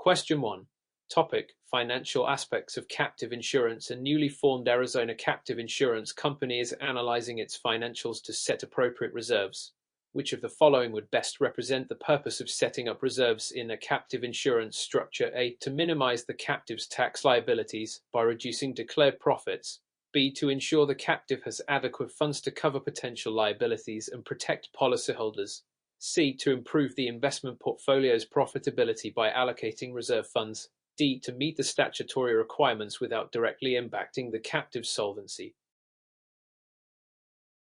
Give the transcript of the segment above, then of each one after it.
Question 1. Topic: Financial aspects of captive insurance. A newly formed Arizona captive insurance company is analyzing its financials to set appropriate reserves. Which of the following would best represent the purpose of setting up reserves in a captive insurance structure? A. To minimize the captive's tax liabilities by reducing declared profits. B. To ensure the captive has adequate funds to cover potential liabilities and protect policyholders. C. To improve the investment portfolio's profitability by allocating reserve funds. D. To meet the statutory requirements without directly impacting the captive's solvency.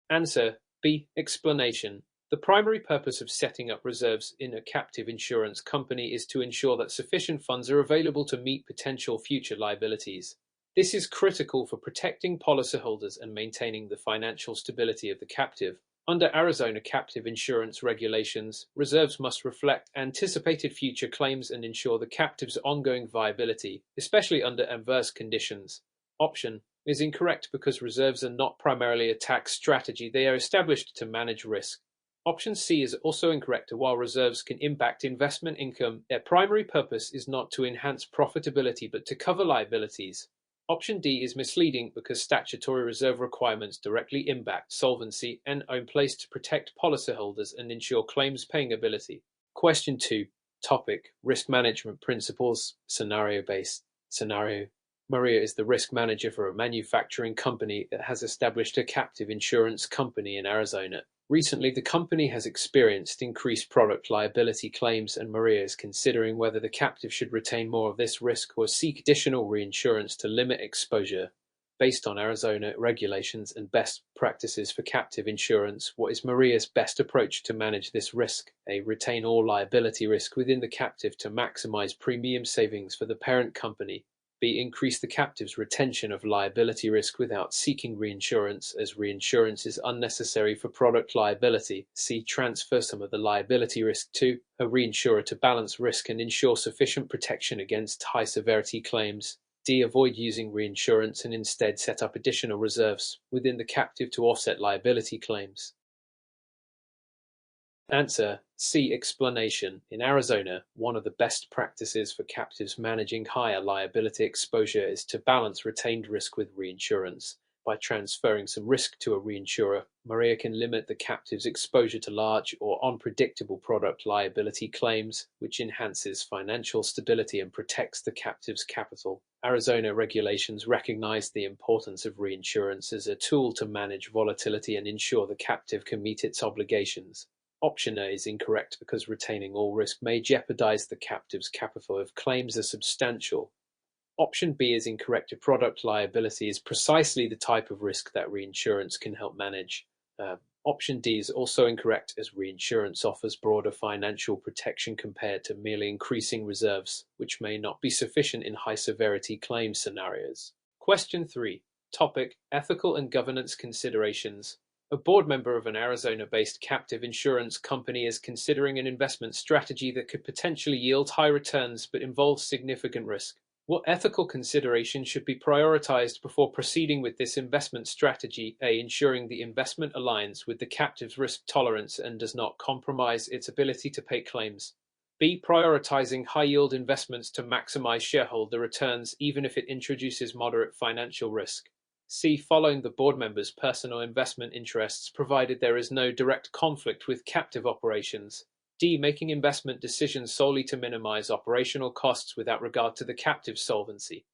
Answer: B. Explanation. The primary purpose of setting up reserves in a captive insurance company is to ensure that sufficient funds are available to meet potential future liabilities. This is critical for protecting policyholders and maintaining the financial stability of the captive. Under Arizona captive insurance regulations, reserves must reflect anticipated future claims and ensure the captive's ongoing viability, especially under adverse conditions. Option is incorrect because reserves are not primarily a tax strategy, they are established to manage risk. Option C is also incorrect. While reserves can impact investment income, their primary purpose is not to enhance profitability but to cover liabilities. Option D is misleading because statutory reserve requirements directly impact solvency and are in place to protect policyholders and ensure claims paying ability. Question 2. Topic: Risk management principles. Scenario-based. Scenario: Maria is the risk manager for a manufacturing company that has established a captive insurance company in Arizona. Recently, the company has experienced increased product liability claims, and Maria is considering whether the captive should retain more of this risk or seek additional reinsurance to limit exposure. Based on Arizona regulations and best practices for captive insurance, what is Maria's best approach to manage this risk? A. Retain all liability risk within the captive to maximize premium savings for the parent company. B. Increase the captive's retention of liability risk without seeking reinsurance, as reinsurance is unnecessary for product liability. C. Transfer some of the liability risk to a reinsurer to balance risk and ensure sufficient protection against high-severity claims. D. Avoid using reinsurance and instead set up additional reserves within the captive to offset liability claims. Answer: C. Explanation. In Arizona, one of the best practices for captives managing higher liability exposure is to balance retained risk with reinsurance. By transferring some risk to a reinsurer, Maria can limit the captive's exposure to large or unpredictable product liability claims, which enhances financial stability and protects the captive's capital. Arizona regulations recognize the importance of reinsurance as a tool to manage volatility and ensure the captive can meet its obligations. Option A is incorrect because retaining all risk may jeopardize the captive's capital if claims are substantial. Option B is incorrect. A product liability is precisely the type of risk that reinsurance can help manage. Option D is also incorrect, as reinsurance offers broader financial protection compared to merely increasing reserves, which may not be sufficient in high-severity claim scenarios. Question 3. Topic: Ethical and governance considerations. A board member of an Arizona-based captive insurance company is considering an investment strategy that could potentially yield high returns but involves significant risk. What ethical considerations should be prioritized before proceeding with this investment strategy? A. Ensuring the investment aligns with the captive's risk tolerance and does not compromise its ability to pay claims. B. Prioritizing high-yield investments to maximize shareholder returns even if it introduces moderate financial risk. C. Following the board member's personal investment interests, provided there is no direct conflict with captive operations. D. Making investment decisions solely to minimize operational costs without regard to the captive's solvency.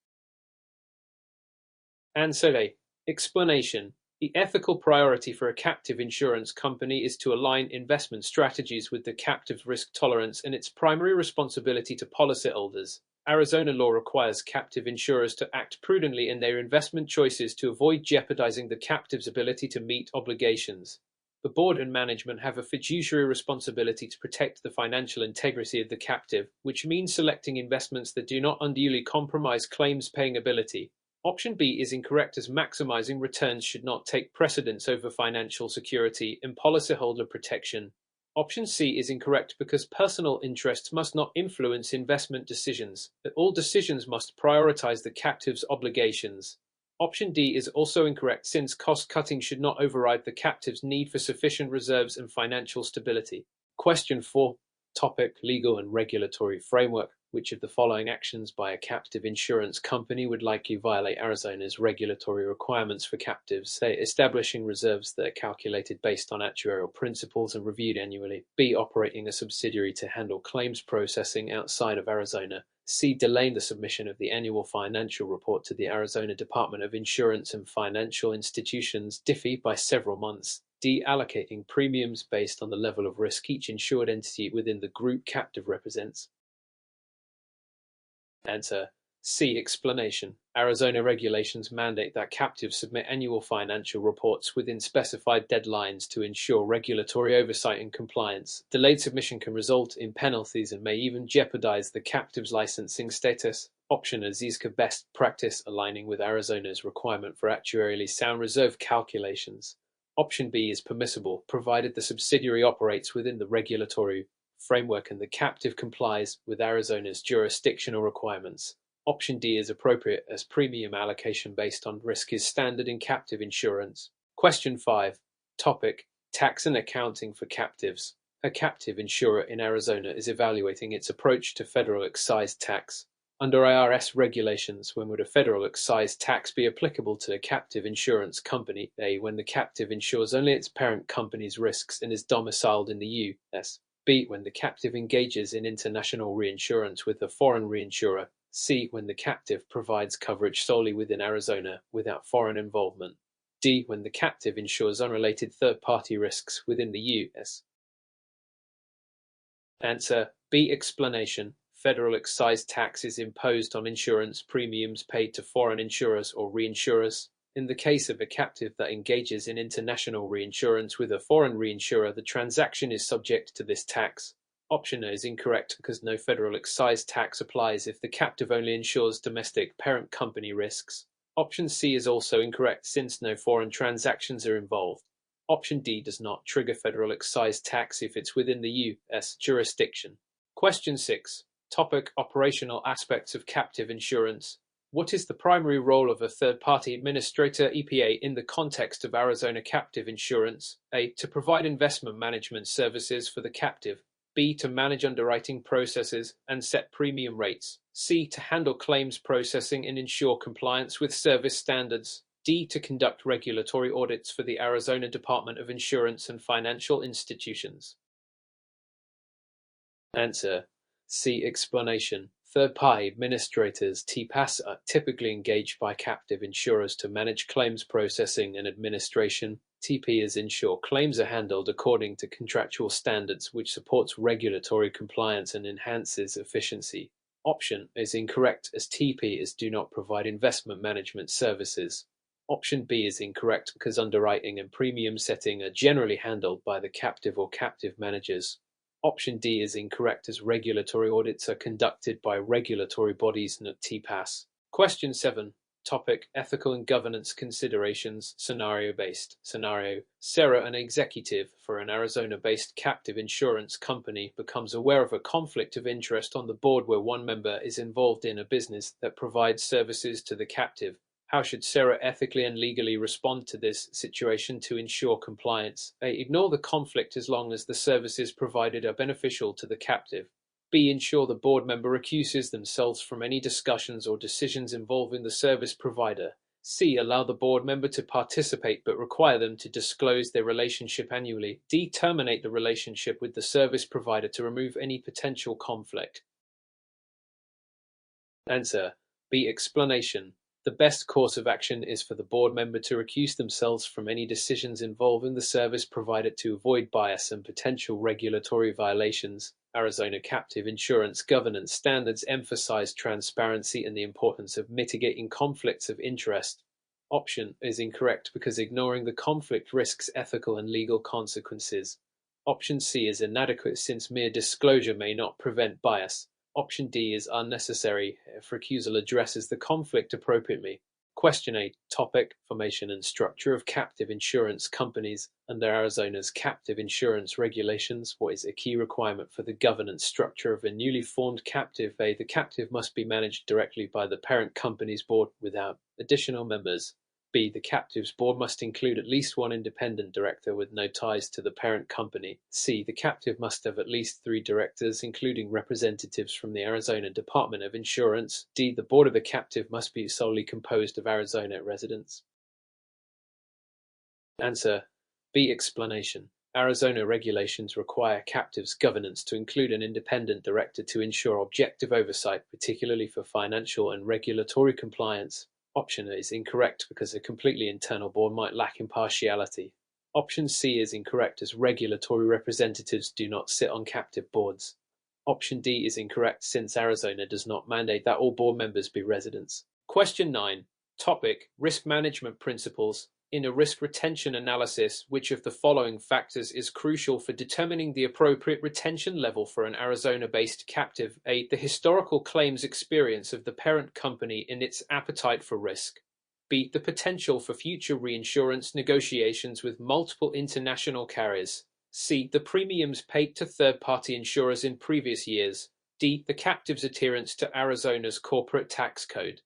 Answer A. Explanation. The ethical priority for a captive insurance company is to align investment strategies with the captive's risk tolerance and its primary responsibility to policyholders. Arizona law requires captive insurers to act prudently in their investment choices to avoid jeopardizing the captive's ability to meet obligations. The board and management have a fiduciary responsibility to protect the financial integrity of the captive, which means selecting investments that do not unduly compromise claims-paying ability. Option B is incorrect, as maximizing returns should not take precedence over financial security and policyholder protection. Option C is incorrect because personal interests must not influence investment decisions, that all decisions must prioritize the captive's obligations. Option D is also incorrect, since cost-cutting should not override the captive's need for sufficient reserves and financial stability. Question 4. Topic: Legal and regulatory framework. Which of the following actions by a captive insurance company would likely violate Arizona's regulatory requirements for captives? A. Establishing reserves that are calculated based on actuarial principles and reviewed annually. B. Operating a subsidiary to handle claims processing outside of Arizona. C. Delaying the submission of the annual financial report to the Arizona Department of Insurance and Financial Institutions (DIFI) by several months. D. Allocating premiums based on the level of risk each insured entity within the group captive represents. Answer: C. Explanation. Arizona regulations mandate that captives submit annual financial reports within specified deadlines to ensure regulatory oversight and compliance. Delayed submission can result in penalties and may even jeopardize the captive's licensing status. Option A. Zizka best practice aligning with Arizona's requirement for actuarially sound reserve calculations. Option B is permissible, provided the subsidiary operates within the regulatory framework and the captive complies with Arizona's jurisdictional requirements. Option D is appropriate, as premium allocation based on risk is standard in captive insurance. Question 5. Topic: Tax and accounting for captives. A captive insurer in Arizona is evaluating its approach to federal excise tax. Under IRS regulations, when would a federal excise tax be applicable to a captive insurance company? A. When the captive insures only its parent company's risks and is domiciled in the U.S. B. When the captive engages in international reinsurance with a foreign reinsurer. C. When the captive provides coverage solely within Arizona, without foreign involvement. D. When the captive insures unrelated third-party risks within the U.S. Answer: B. Explanation. Federal excise tax is imposed on insurance premiums paid to foreign insurers or reinsurers. In the case of a captive that engages in international reinsurance with a foreign reinsurer, the transaction is subject to this tax. Option A is incorrect because no federal excise tax applies if the captive only insures domestic parent company risks. Option C is also incorrect since no foreign transactions are involved. Option D does not trigger federal excise tax if it's within the U.S. jurisdiction. Question 6. Topic: Operational aspects of captive insurance. What is the primary role of a third-party administrator (EPA) in the context of Arizona captive insurance? A. To provide investment management services for the captive. B. To manage underwriting processes and set premium rates. C. To handle claims processing and ensure compliance with service standards. D. To conduct regulatory audits for the Arizona Department of Insurance and Financial Institutions. Answer: C. Explanation. Third-party administrators (TPAS) are typically engaged by captive insurers to manage claims processing and administration. TPAs ensure claims are handled according to contractual standards, which supports regulatory compliance and enhances efficiency. Option is incorrect, as TPAs do not provide investment management services. Option B is incorrect because underwriting and premium setting are generally handled by the captive or captive managers. Option D is incorrect, as regulatory audits are conducted by regulatory bodies, not TPAS. Question 7. Topic: Ethical and governance considerations. Scenario-based. Scenario: Sarah, an executive for an Arizona-based captive insurance company, becomes aware of a conflict of interest on the board where one member is involved in a business that provides services to the captive. How should Sarah ethically and legally respond to this situation to ensure compliance? A. Ignore the conflict as long as the services provided are beneficial to the captive. B. Ensure the board member recuses themselves from any discussions or decisions involving the service provider. C. Allow the board member to participate but require them to disclose their relationship annually. D. Terminate the relationship with the service provider to remove any potential conflict. Answer: B. Explanation. The best course of action is for the board member to recuse themselves from any decisions involving the service provider to avoid bias and potential regulatory violations. Arizona captive insurance governance standards emphasize transparency and the importance of mitigating conflicts of interest. Option is incorrect because ignoring the conflict risks ethical and legal consequences. Option C is inadequate since mere disclosure may not prevent bias. Option D is unnecessary if recusal addresses the conflict appropriately. Question 8. Topic: Formation and structure of captive insurance companies. Under Arizona's captive insurance regulations, what is a key requirement for the governance structure of a newly formed captive? A. The captive must be managed directly by the parent company's board without additional members. B. The captive's board must include at least one independent director with no ties to the parent company. C. The captive must have at least 3 directors, including representatives from the Arizona Department of Insurance. D. The board of the captive must be solely composed of Arizona residents. Answer B. Explanation. Arizona regulations require captives' governance to include an independent director to ensure objective oversight, particularly for financial and regulatory compliance. Option A is incorrect because a completely internal board might lack impartiality. Option C is incorrect as regulatory representatives do not sit on captive boards. Option D is incorrect since Arizona does not mandate that all board members be residents. Question 9. Topic: Risk management principles. In a risk retention analysis, which of the following factors is crucial for determining the appropriate retention level for an Arizona-based captive? A. The historical claims experience of the parent company in its appetite for risk. B. The potential for future reinsurance negotiations with multiple international carriers. C. The premiums paid to third-party insurers in previous years. D. The captive's adherence to Arizona's corporate tax code.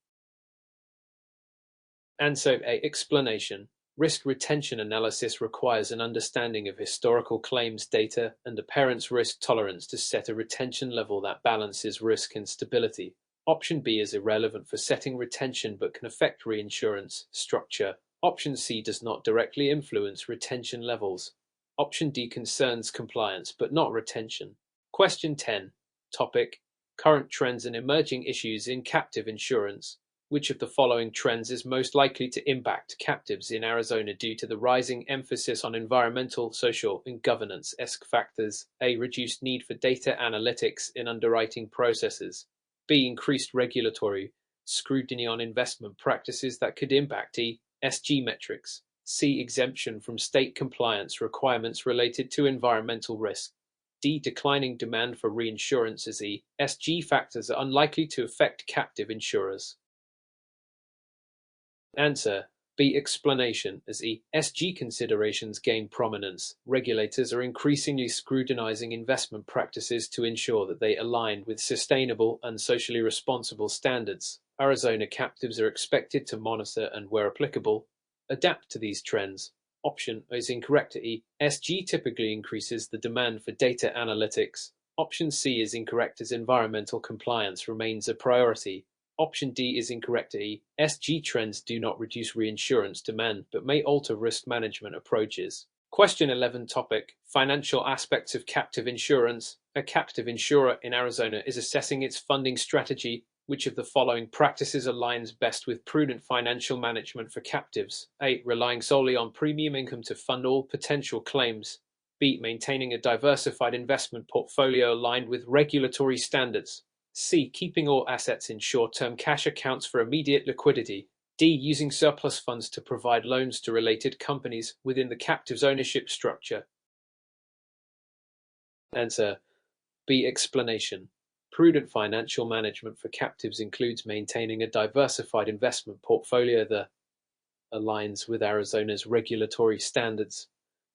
Answer A. Explanation. Risk retention analysis requires an understanding of historical claims data and a parent's risk tolerance to set a retention level that balances risk and stability. Option B is irrelevant for setting retention but can affect reinsurance structure. Option C does not directly influence retention levels. Option D concerns compliance but not retention. Question 10. Topic: Current trends and emerging issues in captive insurance. Which of the following trends is most likely to impact captives in Arizona due to the rising emphasis on environmental, social, and governance-esque factors? A. Reduced need for data analytics in underwriting processes. B. Increased regulatory scrutiny on investment practices that could impact ESG metrics. C. Exemption from state compliance requirements related to environmental risk. D. Declining demand for reinsurance as ESG factors are unlikely to affect captive insurers. Answer B. Explanation. As ESG considerations gain prominence, regulators are increasingly scrutinizing investment practices to ensure that they align with sustainable and socially responsible standards. Arizona captives are expected to monitor and, where applicable, adapt to these trends. Option A is incorrect. ESG typically increases the demand for data analytics. Option C is incorrect as environmental compliance remains a priority. Option D is incorrect. ESG trends do not reduce reinsurance demand but may alter risk management approaches. Question 11. Topic: Financial aspects of captive insurance. A captive insurer in Arizona is assessing its funding strategy. Which of the following practices aligns best with prudent financial management for captives? A. Relying solely on premium income to fund all potential claims. B. Maintaining a diversified investment portfolio aligned with regulatory standards. C. Keeping all assets in short-term cash accounts for immediate liquidity. D. Using surplus funds to provide loans to related companies within the captive's ownership structure. Answer B. Explanation. Prudent financial management for captives includes maintaining a diversified investment portfolio that aligns with Arizona's regulatory standards.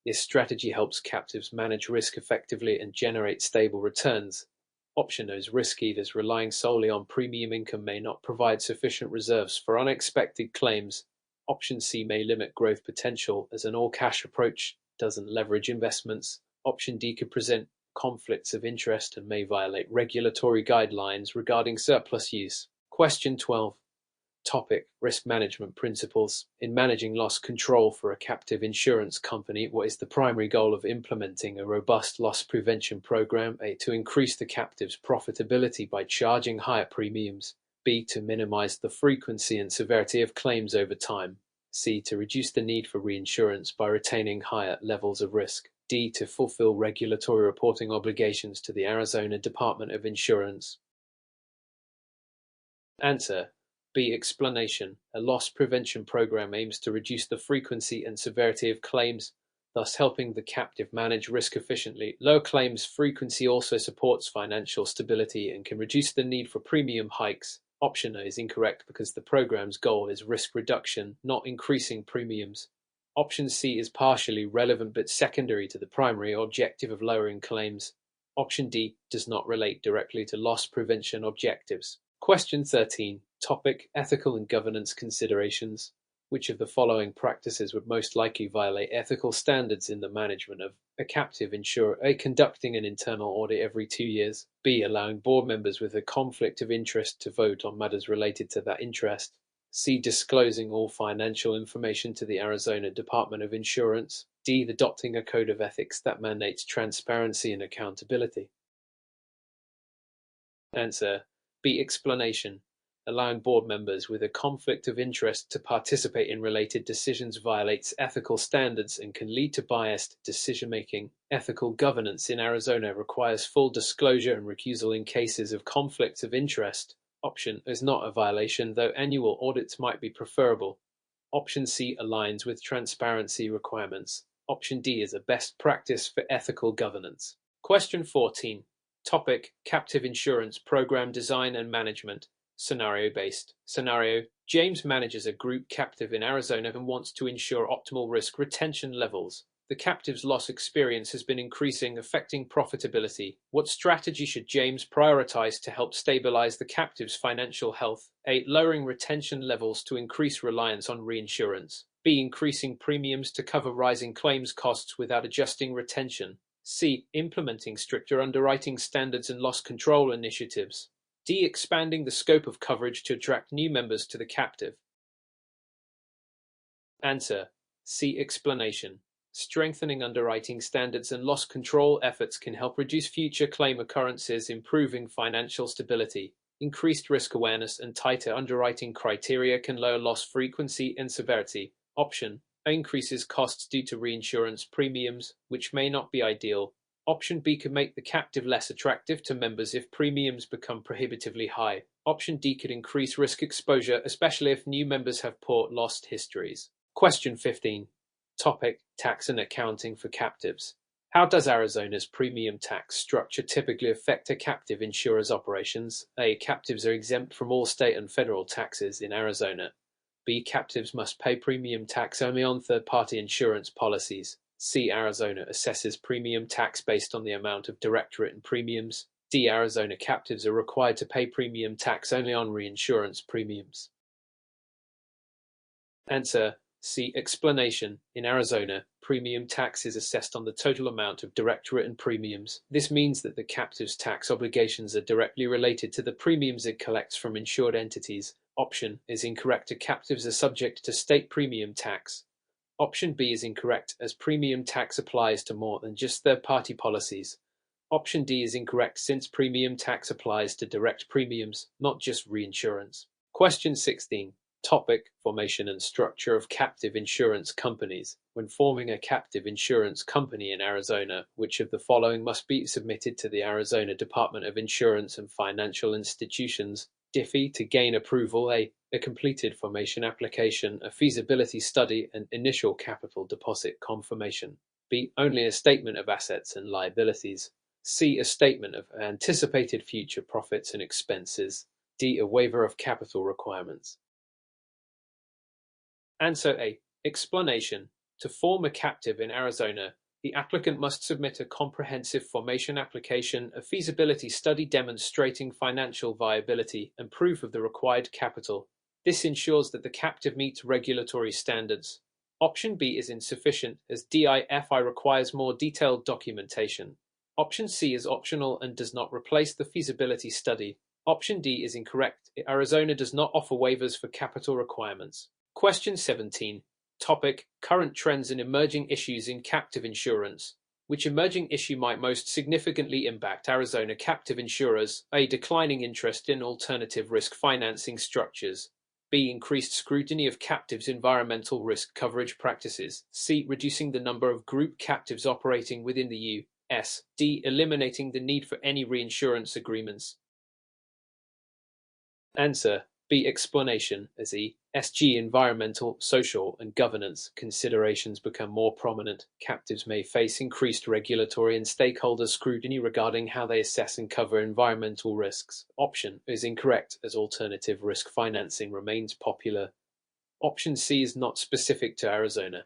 This strategy helps captives manage risk effectively and generate stable returns. Option A is risky as relying solely on premium income may not provide sufficient reserves for unexpected claims. Option C may limit growth potential as an all-cash approach doesn't leverage investments. Option D could present conflicts of interest and may violate regulatory guidelines regarding surplus use. Question 12. Topic: Risk management principles. In managing loss control for a captive insurance company, what is the primary goal of implementing a robust loss prevention program? A. To increase the captive's profitability by charging higher premiums. B. To minimize the frequency and severity of claims over time. C. To reduce the need for reinsurance by retaining higher levels of risk. D. To fulfill regulatory reporting obligations to the Arizona Department of Insurance. Answer B. Explanation. A loss prevention program aims to reduce the frequency and severity of claims, thus helping the captive manage risk efficiently. Low claims frequency also supports financial stability and can reduce the need for premium hikes. Option A is incorrect because the program's goal is risk reduction, not increasing premiums. Option C is partially relevant but secondary to the primary objective of lowering claims. Option D does not relate directly to loss prevention objectives. Question 13. Topic: Ethical and governance considerations. Which of the following practices would most likely violate ethical standards in the management of a captive insurer? A. Conducting an internal audit every 2 years. B. Allowing board members with a conflict of interest to vote on matters related to that interest. C. Disclosing all financial information to the Arizona Department of Insurance. D. Adopting a code of ethics that mandates transparency and accountability. Answer B. Explanation. Allowing board members with a conflict of interest to participate in related decisions violates ethical standards and can lead to biased decision-making. Ethical governance in Arizona requires full disclosure and recusal in cases of conflicts of interest. Option is not a violation, though annual audits might be preferable. Option C aligns with transparency requirements. Option D is a best practice for ethical governance. Question 14. Topic: Captive Insurance Program Design and Management. Scenario-based. Scenario: James manages a group captive in Arizona and wants to ensure optimal risk retention levels. The captive's loss experience has been increasing, affecting profitability. What strategy should James prioritize to help stabilize the captive's financial health? A. Lowering retention levels to increase reliance on reinsurance. B. Increasing premiums to cover rising claims costs without adjusting retention. C. Implementing stricter underwriting standards and loss control initiatives. D. Expanding the scope of coverage to attract new members to the captive. Answer C. Explanation. Strengthening underwriting standards and loss control efforts can help reduce future claim occurrences, improving financial stability. Increased risk awareness and tighter underwriting criteria can lower loss frequency and severity. Option A. Increases costs due to reinsurance premiums, which may not be ideal. Option B could make the captive less attractive to members if premiums become prohibitively high. Option D could increase risk exposure, especially if new members have poor loss histories. Question 15. Topic: Tax and accounting for captives. How does Arizona's premium tax structure typically affect a captive insurer's operations? A. Captives are exempt from all state and federal taxes in Arizona. B. Captives must pay premium tax only on third-party insurance policies. C. Arizona assesses premium tax based on the amount of direct written premiums. D. Arizona captives are required to pay premium tax only on reinsurance premiums. Answer C. Explanation. In Arizona, premium tax is assessed on the total amount of direct written premiums. This means that the captive's tax obligations are directly related to the premiums it collects from insured entities. Option is incorrect. Captives are subject to state premium tax. Option B is incorrect, as premium tax applies to more than just third-party policies. Option D is incorrect, since premium tax applies to direct premiums, not just reinsurance. Question 16. Topic: Formation and structure of captive insurance companies. When forming a captive insurance company in Arizona, which of the following must be submitted to the Arizona Department of Insurance and Financial Institutions, DIFI, to gain approval? A completed formation application, a feasibility study, and initial capital deposit confirmation. B. Only a statement of assets and liabilities. C. A statement of anticipated future profits and expenses. D. A waiver of capital requirements. Answer A. Explanation. To form a captive in Arizona, the applicant must submit a comprehensive formation application, a feasibility study demonstrating financial viability, and proof of the required capital. This ensures that the captive meets regulatory standards. Option B is insufficient, as DIFI requires more detailed documentation. Option C is optional and does not replace the feasibility study. Option D is incorrect. Arizona does not offer waivers for capital requirements. Question 17. Topic: Current trends and emerging issues in captive insurance. Which emerging issue might most significantly impact Arizona captive insurers? A. Declining interest in alternative risk financing structures. B. Increased scrutiny of captives' environmental risk coverage practices. C. Reducing the number of group captives operating within the U.S. D. Eliminating the need for any reinsurance agreements. Answer B. Explanation. As ESG, environmental, social, and governance considerations become more prominent, captives may face increased regulatory and stakeholder scrutiny regarding how they assess and cover environmental risks. Option is incorrect, as alternative risk financing remains popular. Option C is not specific to Arizona.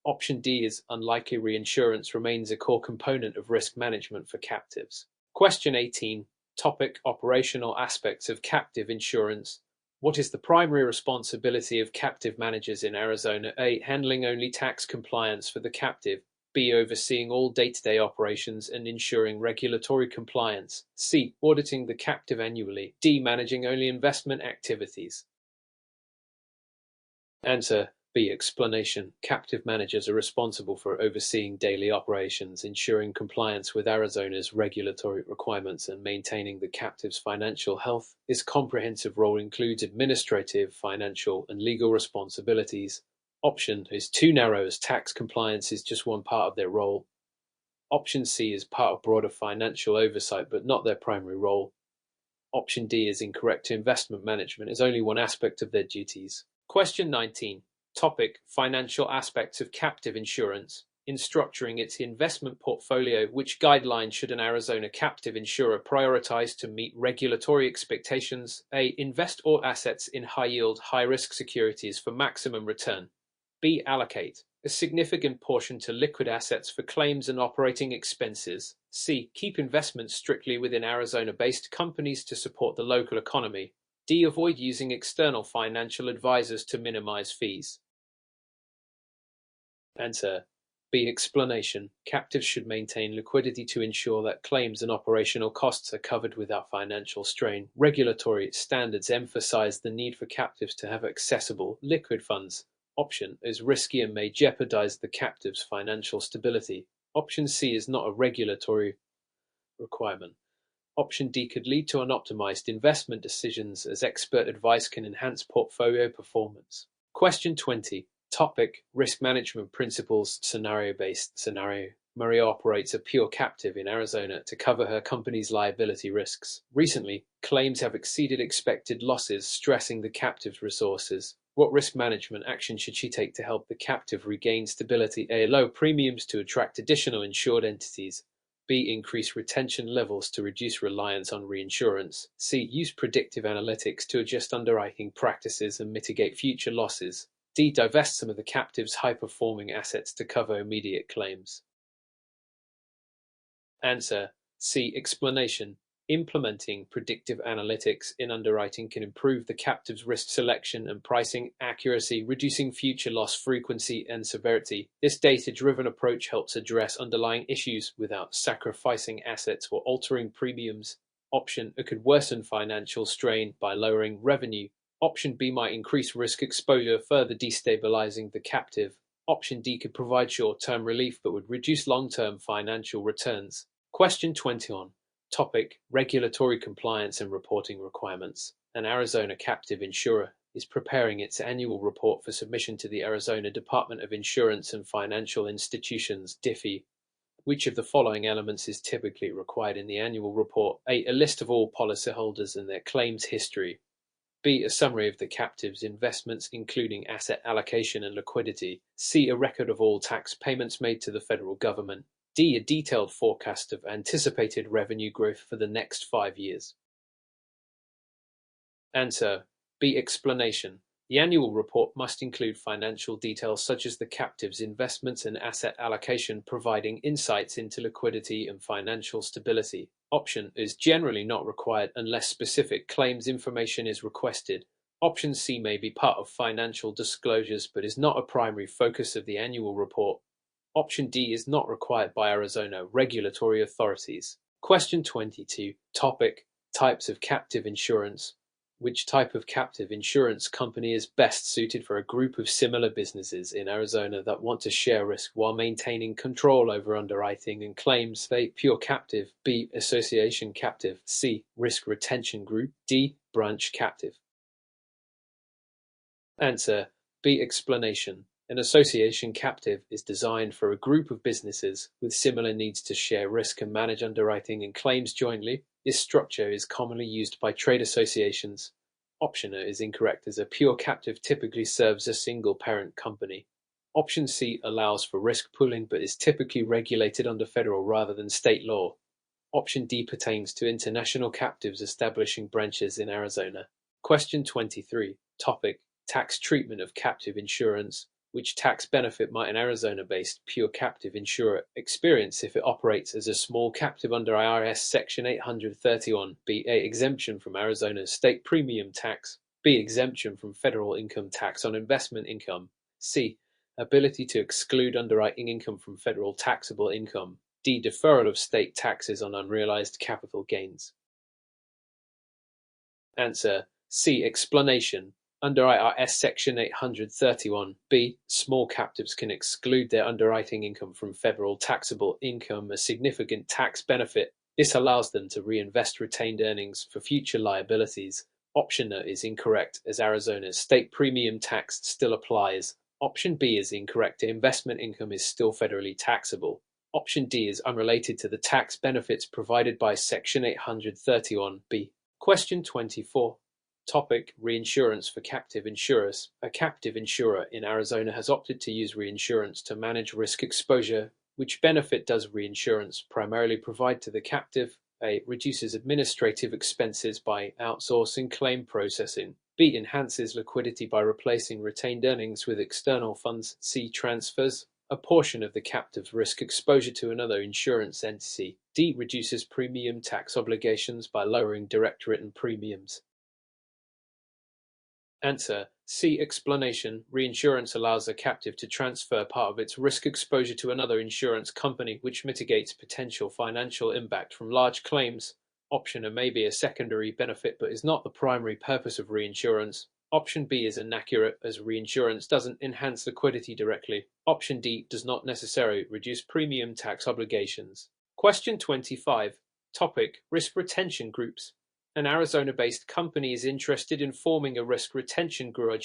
Option D is unlikely. Reinsurance remains a core component of risk management for captives. Question 18. Topic: Operational aspects of captive insurance. What is the primary responsibility of captive managers in Arizona? A. Handling only tax compliance for the captive. B. Overseeing all day-to-day operations and ensuring regulatory compliance. C. Auditing the captive annually. D. Managing only investment activities. Answer B. Explanation. Captive managers are responsible for overseeing daily operations, ensuring compliance with Arizona's regulatory requirements, and maintaining the captive's financial health. This comprehensive role includes administrative, financial, and legal responsibilities. Option is too narrow, as tax compliance is just one part of their role. Option C is part of broader financial oversight but not their primary role. Option D is incorrect. Investment management is only one aspect of their duties. Question 19. Topic: Financial aspects of captive insurance. In structuring its investment portfolio, which guidelines should an Arizona captive insurer prioritize to meet regulatory expectations? A. Invest all assets in high-yield, high-risk securities for maximum return. B. Allocate a significant portion to liquid assets for claims and operating expenses. C. Keep investments strictly within Arizona-based companies to support the local economy. D. Avoid using external financial advisors to minimize fees. Answer B. Explanation. Captives should maintain liquidity to ensure that claims and operational costs are covered without financial strain. Regulatory standards emphasize the need for captives to have accessible, liquid funds. Option is risky and may jeopardize the captive's financial stability. Option C is not a regulatory requirement. Option D could lead to unoptimized investment decisions, as expert advice can enhance portfolio performance. Question 20. Topic: Risk management principles. Scenario-based scenario. Maria operates a pure captive in Arizona to cover her company's liability risks. Recently, claims have exceeded expected losses, stressing the captive's resources. What risk management action should she take to help the captive regain stability? A. Low premiums to attract additional insured entities. B. Increase retention levels to reduce reliance on reinsurance. C. Use predictive analytics to adjust underwriting practices and mitigate future losses. D. Divest some of the captive's high-performing assets to cover immediate claims. Answer C. Explanation. Implementing predictive analytics in underwriting can improve the captive's risk selection and pricing accuracy, reducing future loss frequency and severity. This data-driven approach helps address underlying issues without sacrificing assets or altering premiums. Option A could worsen financial strain by lowering revenue. Option B might increase risk exposure, further destabilizing the captive. Option D could provide short-term relief but would reduce long-term financial returns. Question 21. Topic: Regulatory compliance and reporting requirements. An Arizona captive insurer is preparing its annual report for submission to the Arizona Department of Insurance and Financial Institutions (DIFI). Which of the following elements is typically required in the annual report? A. A list of all policyholders and their claims history. B. A summary of the captive's investments, including asset allocation and liquidity. C. A record of all tax payments made to the federal government. D. A detailed forecast of anticipated revenue growth for the next 5 years. Answer B. Explanation. The annual report must include financial details such as the captive's investments and asset allocation, providing insights into liquidity and financial stability. Option is generally not required unless specific claims information is requested. Option C may be part of financial disclosures but is not a primary focus of the annual report. Option D is not required by Arizona regulatory authorities. Question 22. Topic: Types of captive insurance. Which type of captive insurance company is best suited for a group of similar businesses in Arizona that want to share risk while maintaining control over underwriting and claims? A. Pure captive. B. Association captive. C. Risk retention group. D. Branch captive. Answer B. Explanation. An association captive is designed for a group of businesses with similar needs to share risk and manage underwriting and claims jointly. This structure is commonly used by trade associations. Option A is incorrect, as a pure captive typically serves a single parent company. Option C allows for risk pooling but is typically regulated under federal rather than state law. Option D pertains to international captives establishing branches in Arizona. Question 23. Topic: Tax treatment of captive insurance. Which tax benefit might an Arizona-based pure captive insurer experience if it operates as a small captive under IRS Section 831? B. A. Exemption from Arizona's state premium tax. B. Exemption from federal income tax on investment income. C. Ability to exclude underwriting income from federal taxable income. D. Deferral of state taxes on unrealized capital gains. Answer C. Explanation. Under IRS Section 831(b), small captives can exclude their underwriting income from federal taxable income, a significant tax benefit. This allows them to reinvest retained earnings for future liabilities. Option A is incorrect, as Arizona's state premium tax still applies. Option B is incorrect, investment income is still federally taxable. Option D is unrelated to the tax benefits provided by Section 831(b). Question 24. Topic: Reinsurance for captive insurers. A captive insurer in Arizona has opted to use reinsurance to manage risk exposure. Which benefit does reinsurance primarily provide to the captive? A. Reduces administrative expenses by outsourcing claim processing. B. Enhances liquidity by replacing retained earnings with external funds. C. Transfers a portion of the captive's risk exposure to another insurance entity. D. Reduces premium tax obligations by lowering direct written premiums. Answer C. Explanation. Reinsurance allows a captive to transfer part of its risk exposure to another insurance company, which mitigates potential financial impact from large claims. Option A may be a secondary benefit but is not the primary purpose of reinsurance. Option B is inaccurate, as reinsurance doesn't enhance liquidity directly. Option D does not necessarily reduce premium tax obligations. Question 25. Topic: Risk retention groups. An Arizona-based company is interested in forming a risk retention group.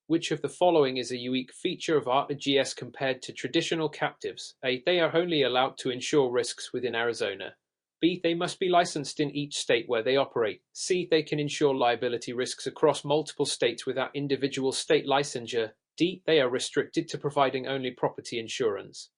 Which of the following is a unique feature of ARGS compared to traditional captives? A. They are only allowed to insure risks within Arizona. B. They must be licensed in each state where they operate. C. They can insure liability risks across multiple states without individual state licensure. D. They are restricted to providing only property insurance.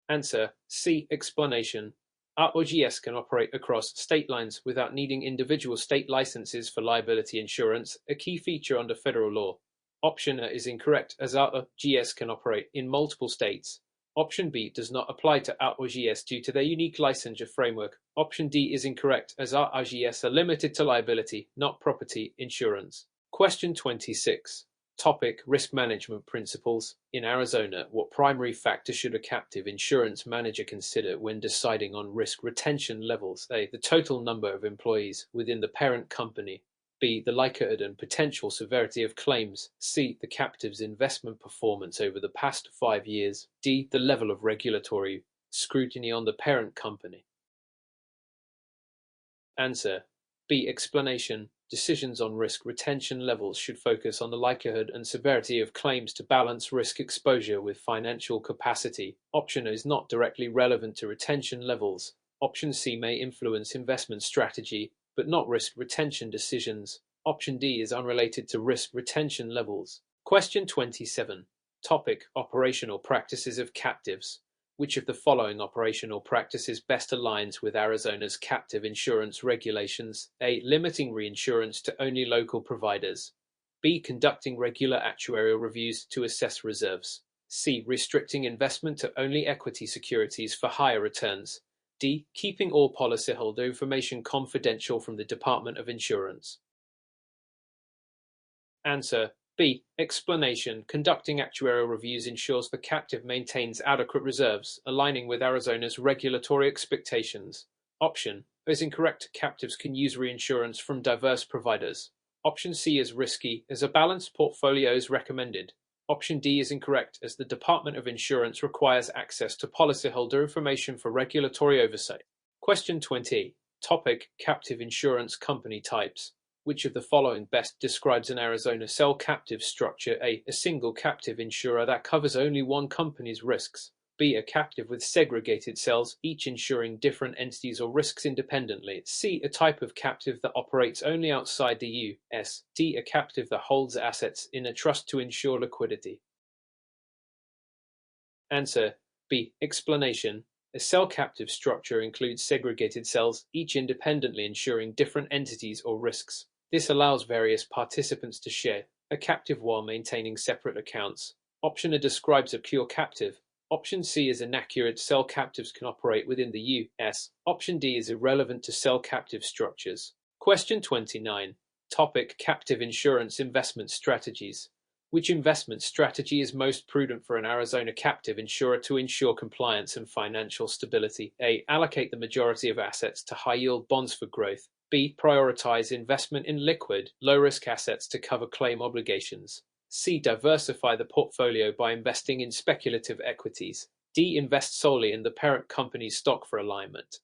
Answer C. Explanation. ARGS can operate across state lines without needing individual state licenses for liability insurance, a key feature under federal law. Option A is incorrect, as ARGS can operate in multiple states. Option B does not apply to ARGS due to their unique licensure framework. Option D is incorrect, as ARGS are limited to liability, not property insurance. Question 26. Topic: Risk management principles. In Arizona, what primary factor should a captive insurance manager consider when deciding on risk retention levels? A. The total number of employees within the parent company. B. The likelihood and potential severity of claims. C. The captive's investment performance over the past 5 years. D. The level of regulatory scrutiny on the parent company. Answer B. Explanation. Decisions on risk retention levels should focus on the likelihood and severity of claims to balance risk exposure with financial capacity. Option A is not directly relevant to retention levels. Option C may influence investment strategy, but not risk retention decisions. Option D is unrelated to risk retention levels. Question 27. Topic: Operational practices of captives. Which of the following operational practices best aligns with Arizona's captive insurance regulations? A. Limiting reinsurance to only local providers. B. Conducting regular actuarial reviews to assess reserves. C. Restricting investment to only equity securities for higher returns. D. Keeping all policyholder information confidential from the Department of Insurance. Answer B. Explanation. Conducting actuarial reviews ensures the captive maintains adequate reserves, aligning with Arizona's regulatory expectations. Option A is incorrect. Captives can use reinsurance from diverse providers. Option C is risky, as a balanced portfolio is recommended. Option D is incorrect, as the Department of Insurance requires access to policyholder information for regulatory oversight. Question 20. Topic: Captive insurance company types. Which of the following best describes an Arizona cell captive structure? A. A single captive insurer that covers only one company's risks. B. A captive with segregated cells, each insuring different entities or risks independently. C. A type of captive that operates only outside the U.S. D. A captive that holds assets in a trust to ensure liquidity. Answer B. Explanation. A cell captive structure includes segregated cells, each independently insuring different entities or risks. This allows various participants to share a captive while maintaining separate accounts. Option A describes a pure captive. Option C is inaccurate. Cell captives can operate within the U.S. Option D is irrelevant to cell captive structures. Question 29. Topic: Captive insurance investment strategies. Which investment strategy is most prudent for an Arizona captive insurer to ensure compliance and financial stability? A. Allocate the majority of assets to high-yield bonds for growth. B. Prioritize investment in liquid, low-risk assets to cover claim obligations. C. Diversify the portfolio by investing in speculative equities. D. Invest solely in the parent company's stock for alignment.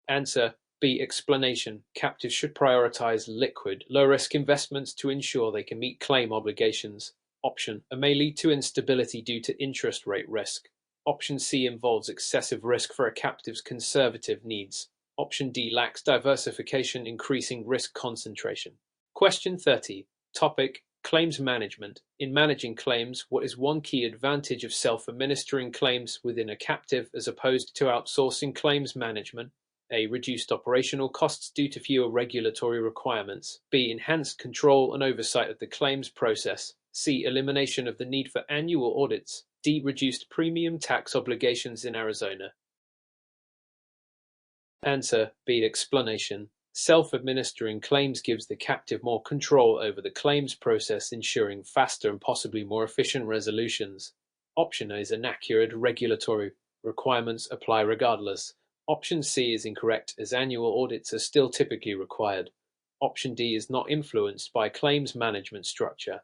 Answer: B. Explanation: Captives should prioritize liquid, low-risk investments to ensure they can meet claim obligations. Option A may lead to instability due to interest rate risk. Option C involves excessive risk for a captive's conservative needs. Option D lacks diversification, increasing risk concentration. Question 30. Topic: Claims management. In managing claims, what is one key advantage of self-administering claims within a captive as opposed to outsourcing claims management? A. Reduced operational costs due to fewer regulatory requirements. B. Enhanced control and oversight of the claims process. C. Elimination of the need for annual audits. D. Reduced premium tax obligations in Arizona. Answer: B. Explanation. Self-administering claims gives the captive more control over the claims process, ensuring faster and possibly more efficient resolutions. Option A is inaccurate. Regulatory requirements apply regardless. Option C is incorrect, as annual audits are still typically required. Option D is not influenced by claims management structure.